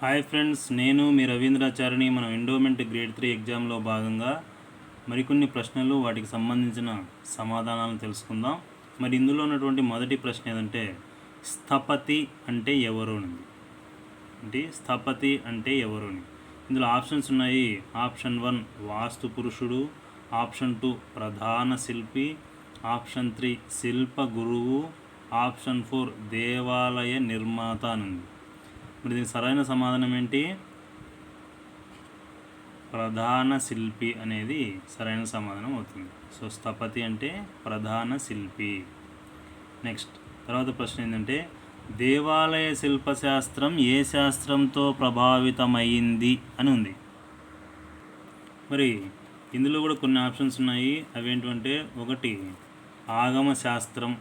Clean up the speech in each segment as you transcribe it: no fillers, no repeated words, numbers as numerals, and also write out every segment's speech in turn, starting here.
Hi friends, నేను మీ రవీంద్రాచారిని. మనం endowment grade 3 ఎగ్జామ్లో భాగంగా మరికొన్ని ప్రశ్నలు వాటికి సంబంధించిన సమాధానాలను తెలుసుకుందాం. మరి ఇందులో ఉన్నటువంటి మొదటి ప్రశ్న ఏదంటే స్థపతి అంటే ఎవరు అని. స్థపతి అంటే ఎవరు అని ఇందులో ఆప్షన్స్ ఉన్నాయి. ఆప్షన్ 1 వాస్తు పురుషుడు, ఆప్షన్ 2 ప్రధాన శిల్పి, ఆప్షన్ 3 శిల్ప గురువు, ఆప్షన్ 4 దేవాలయ నిర్మాత అనుంది. మరి దీనికి సరైన సమాధానం ఏంటి? ప్రధాన శిల్పి అనేది సరైన సమాధానం అవుతుంది. సో స్థపతి అంటే ప్రధాన శిల్పి. నెక్స్ట్ తర్వాత ప్రశ్న ఏంటంటే దేవాలయ శిల్పశాస్త్రం ఏ శాస్త్రంతో ప్రభావితమైంది అని ఉంది. మరి ఇందులో కూడా కొన్ని ఆప్షన్స్ ఉన్నాయి. అవేంటంటే ఒకటి ఆగమ శాస్త్రం,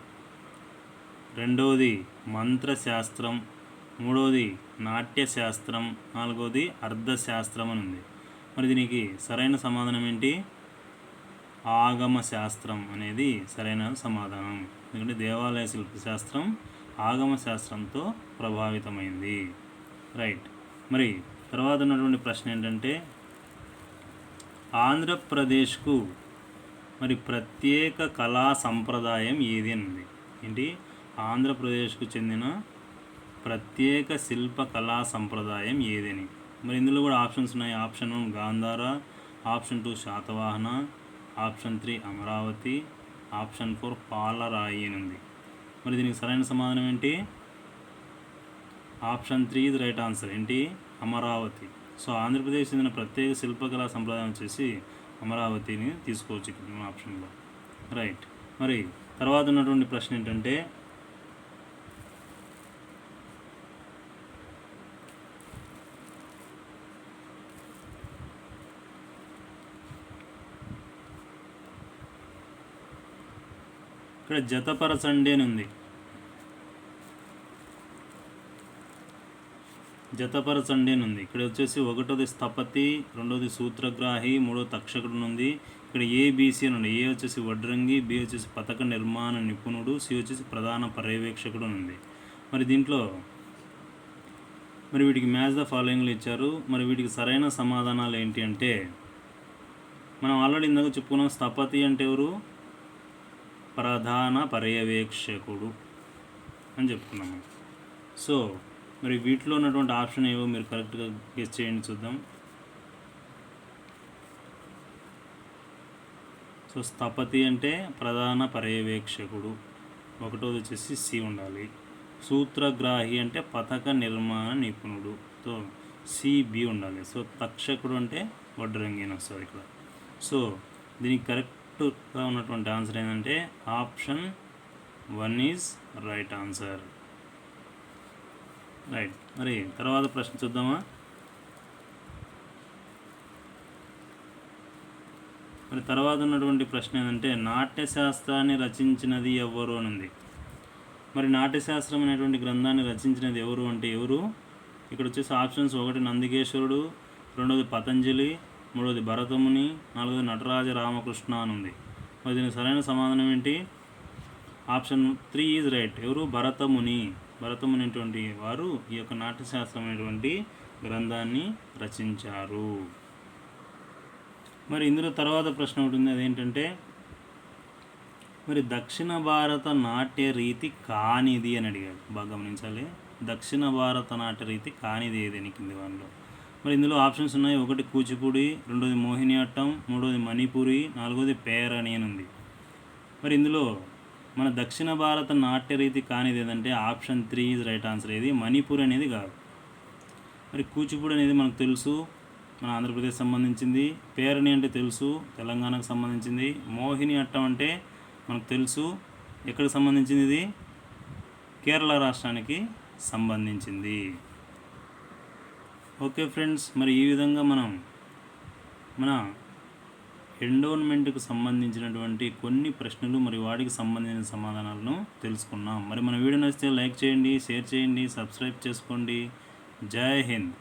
రెండవది మంత్రశాస్త్రం, మూడవది నాట్యశాస్త్రం, నాలుగవది అర్థశాస్త్రం అని ఉంది. మరి దీనికి సరైన సమాధానం ఏంటి? ఆగమ శాస్త్రం అనేది సరైన సమాధానం. ఎందుకంటే దేవాలయ శిల్పశాస్త్రం ఆగమ శాస్త్రంతో ప్రభావితమైంది. రైట్. మరి తర్వాత ఉన్నటువంటి ప్రశ్న ఏంటంటే ఆంధ్రప్రదేశ్కు మరి ప్రత్యేక కళా సంప్రదాయం ఏది అని ఏంటి? ఆంధ్రప్రదేశ్కు చెందిన ప్రత్యేక శిల్ప కళా సంప్రదాయం ఏదని. మరి ఇందులో కూడా ఆప్షన్స్ ఉన్నాయి. Option 1 Gandhara, option 2 Satavahana, option 3 Amaravati, option 4 పాలరాయి అని ఉంది. మరి దీనికి సరైన సమాధానం ఏంటి? ఆప్షన్ 3 ఇది రైట్ ఆన్సర్. ఏంటి? అమరావతి. సో ఆంధ్రప్రదేశ్ చెందిన ప్రత్యేక శిల్పకళా సంప్రదాయం వచ్చేసి అమరావతిని తీసుకోవచ్చు ఇక్కడ ఆప్షన్లో. రైట్. మరి తర్వాత ఉన్నటువంటి ప్రశ్న ఏంటంటే ఇక్కడ జతపరచండి అని ఉంది. జతపరచండి అని ఉంది. ఇక్కడ వచ్చేసి ఒకటోది స్థపతి, రెండోది సూత్రగ్రాహి, మూడోది తక్షకుడు ఉంది. ఇక్కడ ఏబిసి అని ఉంది. ఏ వచ్చేసి వడ్రంగి, బి వచ్చేసి పథక నిర్మాణ నిపుణుడు, సి వచ్చేసి ప్రధాన పర్యవేక్షకుడు ఉంది. మరి దీంట్లో మరి వీటికి మ్యాచ్ ద ఫాలోయింగ్లు ఇచ్చారు. మరి వీటికి సరైన సమాధానాలు ఏంటి అంటే మనం ఆల్రెడీ ఇందాక చెప్పుకున్నాం. స్థపతి అంటే ఎవరు? ప్రధాన పర్యవేక్షకుడు అని చెప్పుకున్నాము. సో మరి వీటిలో ఉన్నటువంటి ఆప్షన్ ఏవో మీరు కరెక్ట్గా గెస్ చేయండి, చూద్దాం. సో స్థపతి అంటే ప్రధాన పర్యవేక్షకుడు, ఒకటోది వచ్చేసి సి ఉండాలి. సూత్రగ్రాహి అంటే పథక నిర్మాణ నిపుణుడు, సో సిబి ఉండాలి. సో తక్షకుడు అంటే వడ్రంగి అని వస్తుంది ఇక్కడ. సో దీనికి కరెక్ట్గా ఉన్నటువంటి ఆన్సర్ ఏంటంటే option 1 is right answer. Right. మరి తర్వాత ప్రశ్న చూద్దామా? మరి తర్వాత ఉన్నటువంటి ప్రశ్న ఏంటంటే నాట్యశాస్త్రాన్ని రచించినది ఎవరు అని ఉంది. మరి నాట్యశాస్త్రం అనేటువంటి గ్రంథాన్ని రచించినది ఎవరు అంటే ఎవరు? ఇక్కడ వచ్చేసి ఆప్షన్స్ 1 నందికేశ్వరుడు, రెండోది పతంజలి, మూడోది భరతముని, నాలుగోది నటరాజ రామకృష్ణ అని ఉంది. మరి దీనికి సరైన సమాధానం ఏంటి? Option 3 is right. ఎవరు? భరతముని. భరతముని అనేటువంటి వారు ఈ యొక్క నాట్యశాస్త్రం అనేటువంటి గ్రంథాన్ని రచించారు. మరి ఇందులో తర్వాత ప్రశ్న ఉంటుంది. అదేంటంటే మరి దక్షిణ భారత నాట్య రీతి కానిది అని అడిగాడు. బాగా గమనించాలి. దక్షిణ భారత నాట్య రీతి కానిది ఏదని కింది వాళ్ళలో. మరి ఇందులో ఆప్షన్స్ ఉన్నాయి. 1 కూచిపూడి, రెండోది మోహినియాట్టం, మూడోది మణిపూరి, నాలుగోది పేరణి అని ఉంది. మరి ఇందులో మన దక్షిణ భారత నాట్య రీతి కానిది ఏదంటే ఆప్షన్ 3 ఈజ్ రైట్ ఆన్సర్. ఏది? మణిపూర్ అనేది కాదు. మరి కూచిపూడి అనేది మనకు తెలుసు, మన ఆంధ్రప్రదేశ్ సంబంధించింది. పేరణి అంటే తెలుసు, తెలంగాణకు సంబంధించింది. మోహిని అట్టం అంటే మనకు తెలుసు, ఎక్కడికి సంబంధించింది? ఇది కేరళ రాష్ట్రానికి సంబంధించింది. ఓకే ఫ్రెండ్స్, మరి ఈ విధంగా మనం మన ఎండోన్మెంట్కి సంబంధించినటువంటి కొన్ని ప్రశ్నలు మరి వాటికి సంబంధించిన సమాధానాలను తెలుసుకున్నాం. మరి మన వీడియో నచ్చితే లైక్ చేయండి, షేర్ చేయండి, సబ్స్క్రైబ్ చేసుకోండి. జై హింద్.